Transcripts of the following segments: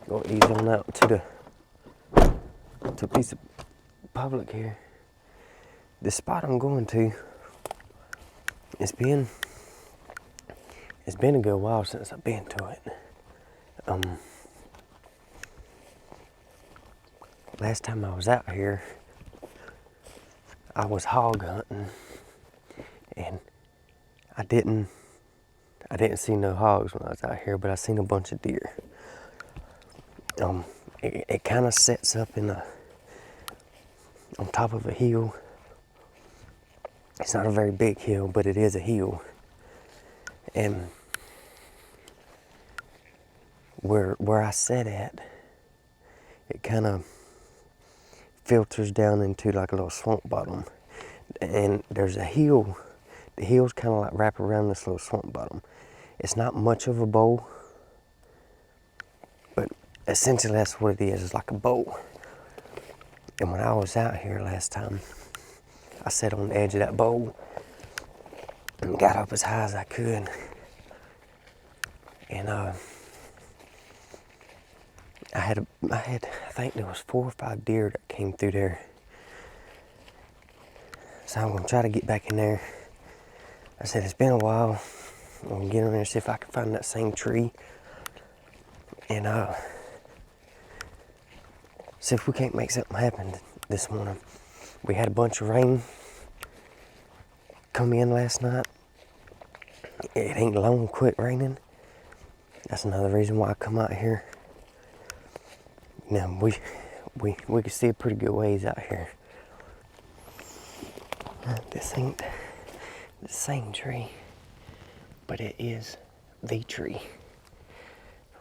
Go ease on out to a piece of public here. The spot I'm going to, it's been a good while since I've been to it. Last time I was out here, I was hog hunting, and I didn't see no hogs when I was out here, but I seen a bunch of deer. It kind of sets up on top of a hill. It's not a very big hill, but it is a hill. And where I sat at, it kind of filters down into like a little swamp bottom. And there's a hill. The hills kind of like wrap around this little swamp bottom. It's not much of a bowl, but essentially that's what it is. It's like a bowl. And when I was out here last time, I sat on the edge of that bowl and got up as high as I could. And I think there was 4 or 5 deer that came through there. So I'm gonna try to get back in there. I said, it's been a while. I'm gonna get in there and see if I can find that same tree. And see if we can't make something happen this morning. We had a bunch of rain come in last night. It ain't long quit raining. That's another reason why I come out here. Now we can see a pretty good ways out here. This ain't the same tree, but it is the tree.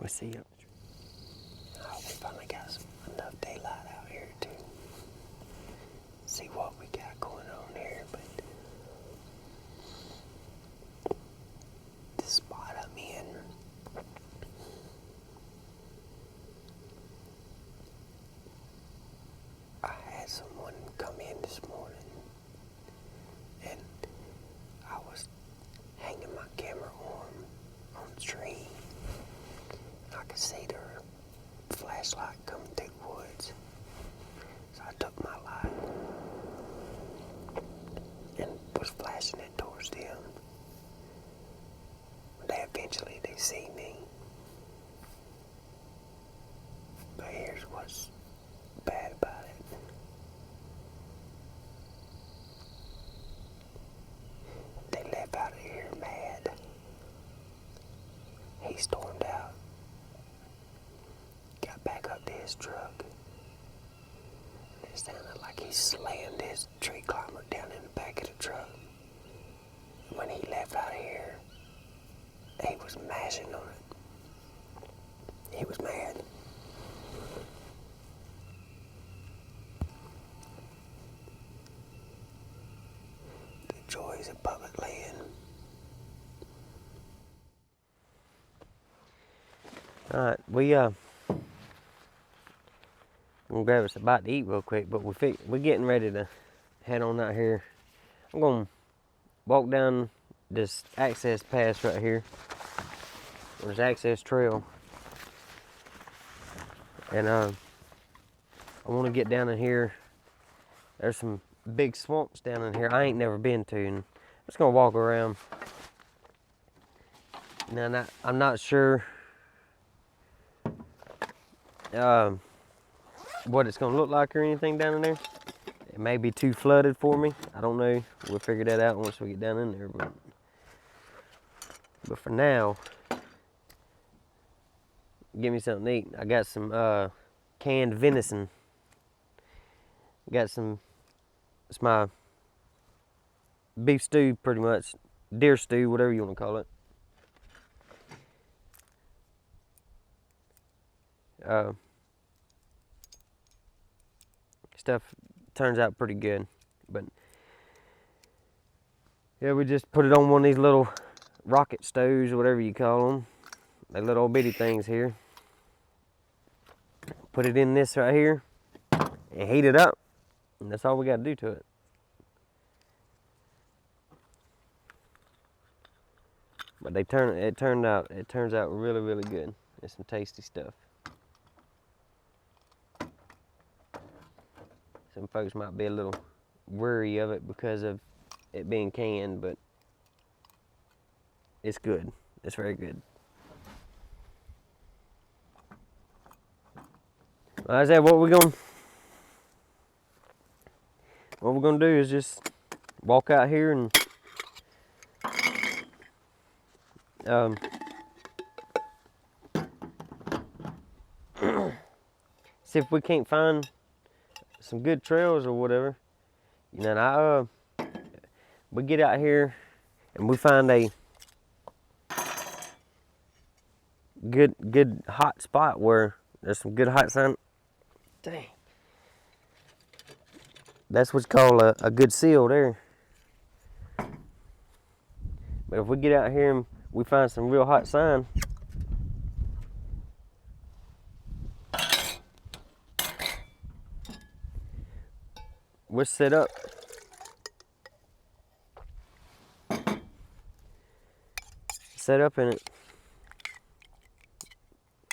We see it. Oh, we finally got enough daylight out here to see what we got going on here, but the spot I'm in, I had someone come in this morning, and I was hanging my camera on the tree. I could see their flashlight coming through the woods. So I took my light and was flashing it towards them. Eventually they see me. But here's what's bad about it. They left out of here mad. He stormed out. Got back up to his truck. It sounded like he slammed his tree climber down in the back of the truck. When he left out of here, he was mashing on it. He was mad. The joys of public land. Alright, we're gonna grab us a bite to eat real quick, but we're getting ready to head on out here. I'm gonna walk down this access pass right here. There's access trail. And I want to get down in here. There's some big swamps down in here I ain't never been to, and I'm just gonna walk around. Now, I'm not sure what it's gonna look like or anything down in there. It may be too flooded for me. I don't know. We'll figure that out once we get down in there. But for now, give me something to eat. I got some canned venison. Got some, it's my beef stew pretty much. Deer stew, whatever you want to call it. Stuff turns out pretty good. But yeah, we just put it on one of these little rocket stoves or whatever you call them. They little old bitty things here. Put it in this right here and heat it up. And that's all we got to do to it. But it turns out really, really good. It's some tasty stuff. Some folks might be a little wary of it because of it being canned, but it's good. It's very good. Like I said, what we're gonna do is just walk out here and see if we can't find some good trails or whatever. You know, and we get out here and we find a good hot spot where there's some good hot sun. Dang. That's what's called a good seal there. But if we get out here and we find some real hot sun, we're set up. Set up in it.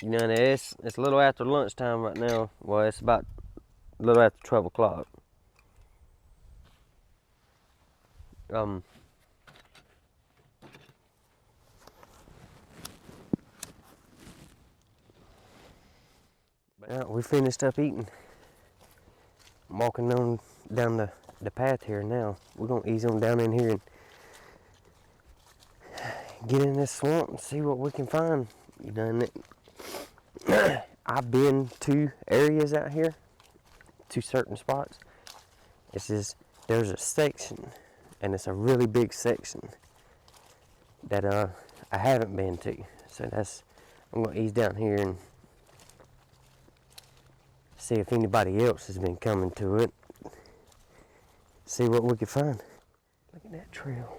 You know, and it's a little after lunchtime right now. Well, it's about a little after 12 o'clock. But we finished up eating. I'm walking on down the path here now. We're gonna ease on down in here and get in this swamp and see what we can find. You know, and I've been to areas out here, to certain spots. It's just there's a section, and it's a really big section that I haven't been to. So I'm gonna ease down here and see if anybody else has been coming to it. See what we can find. Look at that trail.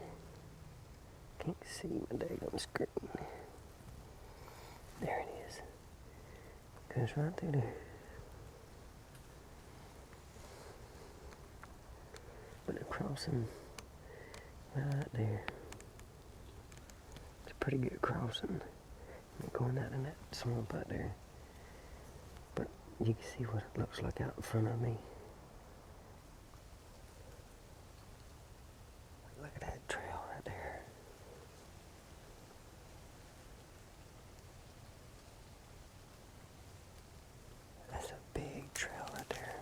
Can't see my daggone screen. There it is. Goes right through there. But a crossing right there. It's a pretty good crossing. I'm going out in that swamp out there. But you can see what it looks like out in front of me. Look at that trail right there. That's a big trail right there.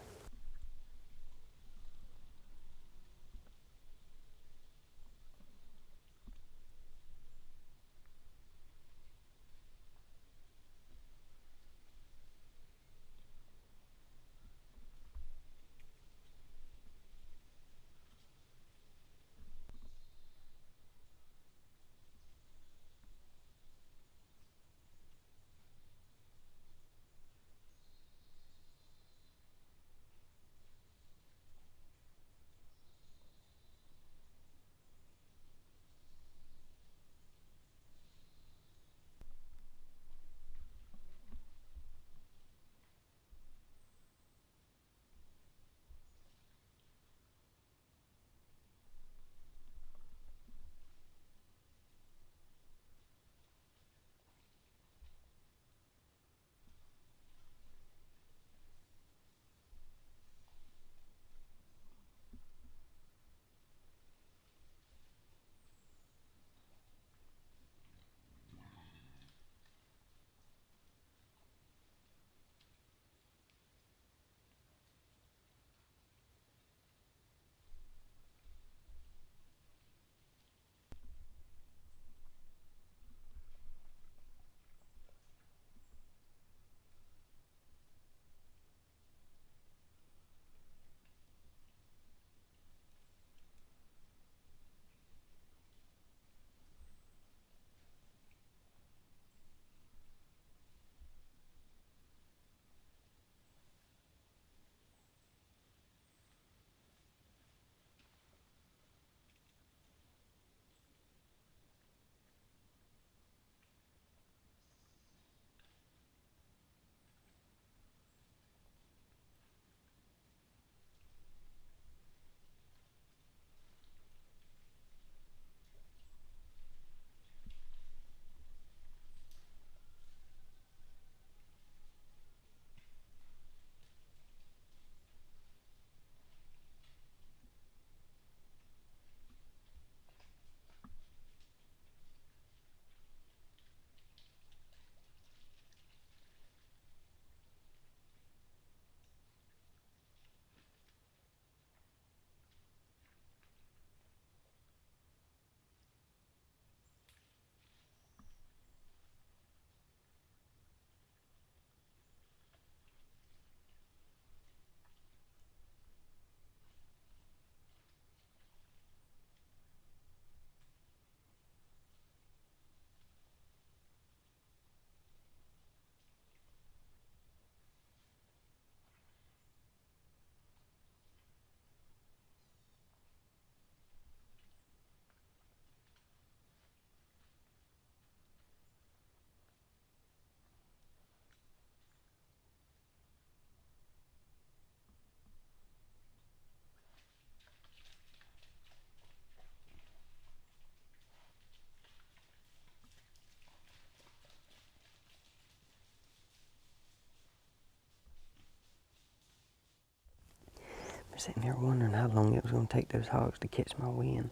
I'm sitting there wondering how long it was going to take those hogs to catch my wind.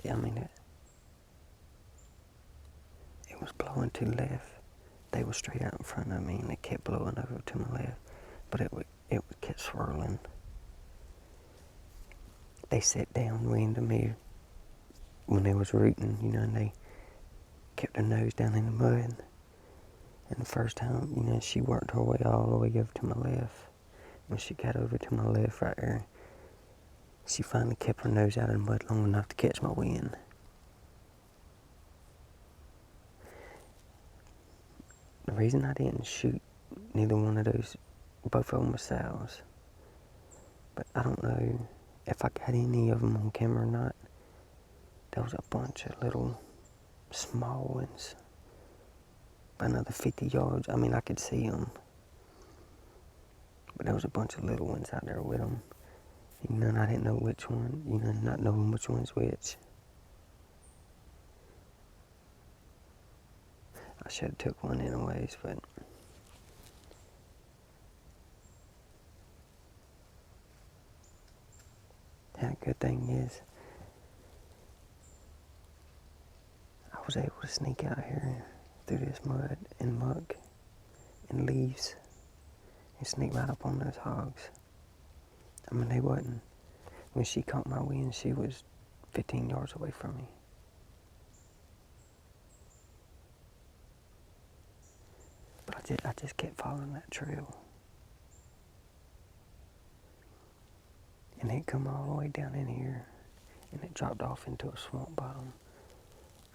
I mean, it was blowing to the left. They were straight out in front of me, and they kept blowing over to my left. But it would keep swirling. They sat downwind to me when they was rooting, and they kept their nose down in the mud. And the first time, she worked her way all the way over to my left. When she got over to my left right there, she finally kept her nose out of the mud long enough to catch my wind. The reason I didn't shoot neither one of those, both of them were sows. But I don't know if I got any of them on camera or not. There was a bunch of little small ones. By another 50 yards, I could see them. But there was a bunch of little ones out there with them. And I didn't know which one, not knowing which one's which. I should have took one anyways, but the good thing is I was able to sneak out here through this mud and muck and leaves and sneak right up on those hogs. They wasn't. When she caught my wind, she was 15 yards away from me. But I just kept following that trail. And it come all the way down in here, and it dropped off into a swamp bottom.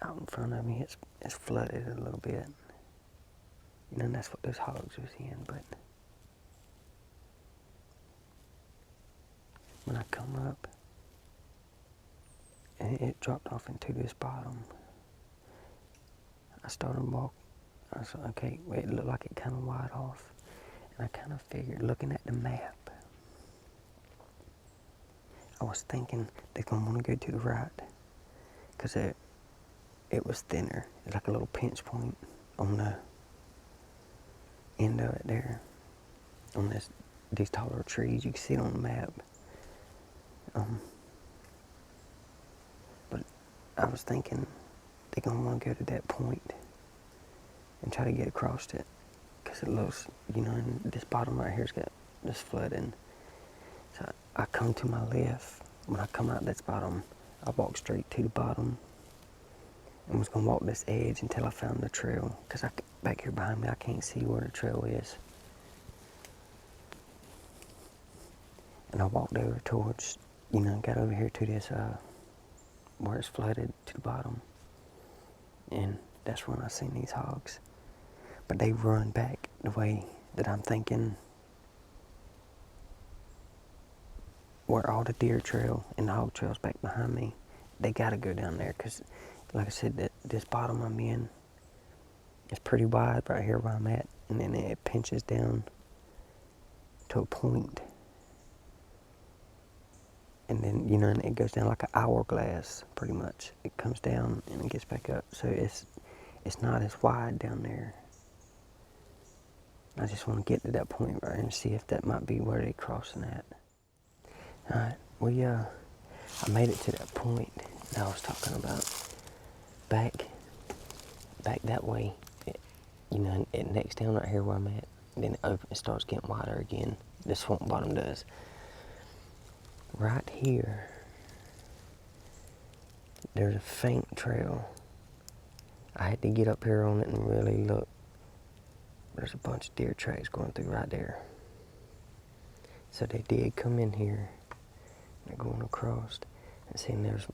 Out in front of me, it's flooded a little bit. And that's what those hogs was in, but when I come up, and it dropped off into this bottom, I started to walk. I was like, okay, wait, it looked like it kind of wide off. And I kind of figured, looking at the map, I was thinking they're going to want to go to the right. Because it was thinner. It's like a little pinch point on the end of it there. On these taller trees. You can see it on the map. But I was thinking they're going to want to go to that point and try to get across it. Because it looks, and this bottom right here's got this flooding. So I come to my left. When I come out this bottom, I walk straight to the bottom and was going to walk this edge until I found the trail. Because back here behind me, I can't see where the trail is. And I walked over towards, got over here to this, where it's flooded to the bottom. And that's when I seen these hogs. But they run back the way that I'm thinking, where all the deer trail and the hog trail's back behind me. They gotta go down there, because like I said, this bottom I'm in is pretty wide right here where I'm at, and then it pinches down to a point. And then, and it goes down like an hourglass, pretty much. It comes down and it gets back up. So it's not as wide down there. I just want to get to that point right and see if that might be where they're crossing at. Alright, I made it to that point that I was talking about. Back that way, it next down right here where I'm at, then it starts getting wider again. The swamp bottom does. Right here, there's a faint trail. I had to get up here on it and really look. There's a bunch of deer tracks going through right there. So they did come in here. They're going across. And see, there's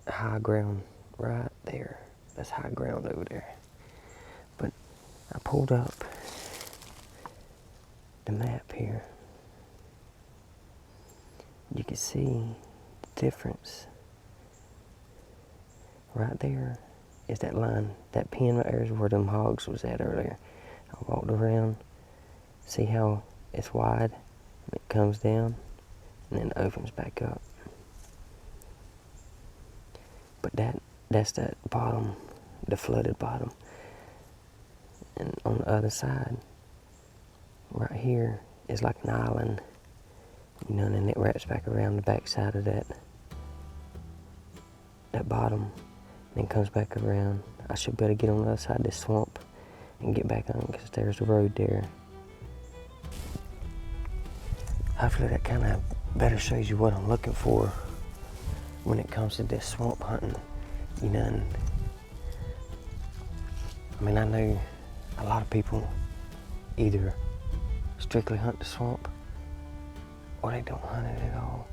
high ground right there. That's high ground over there. But I pulled up the map here. You can see the difference. Right there is that line. That pin right there is where them hogs was at earlier. I walked around. See how it's wide? It comes down and then opens back up. But that's that bottom, the flooded bottom. And on the other side, right here, is like an island You know, and then it wraps back around the back side of that bottom, then comes back around. I should be able to get on the other side of this swamp and get back on because there's the road there. Hopefully that kind of better shows you what I'm looking for when it comes to this swamp hunting, you know. And I mean, I know a lot of people either strictly hunt the swamp or they don't hunt it at all.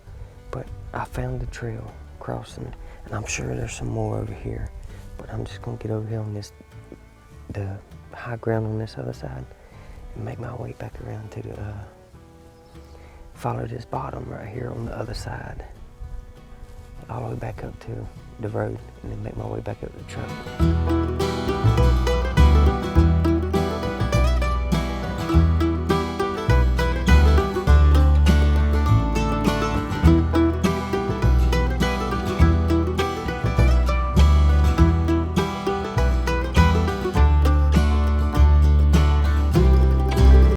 But I found the trail crossing, and I'm sure there's some more over here. But I'm just gonna get over here on the high ground on this other side and make my way back around to the, follow this bottom right here on the other side, all the way back up to the road, and then make my way back up the trail.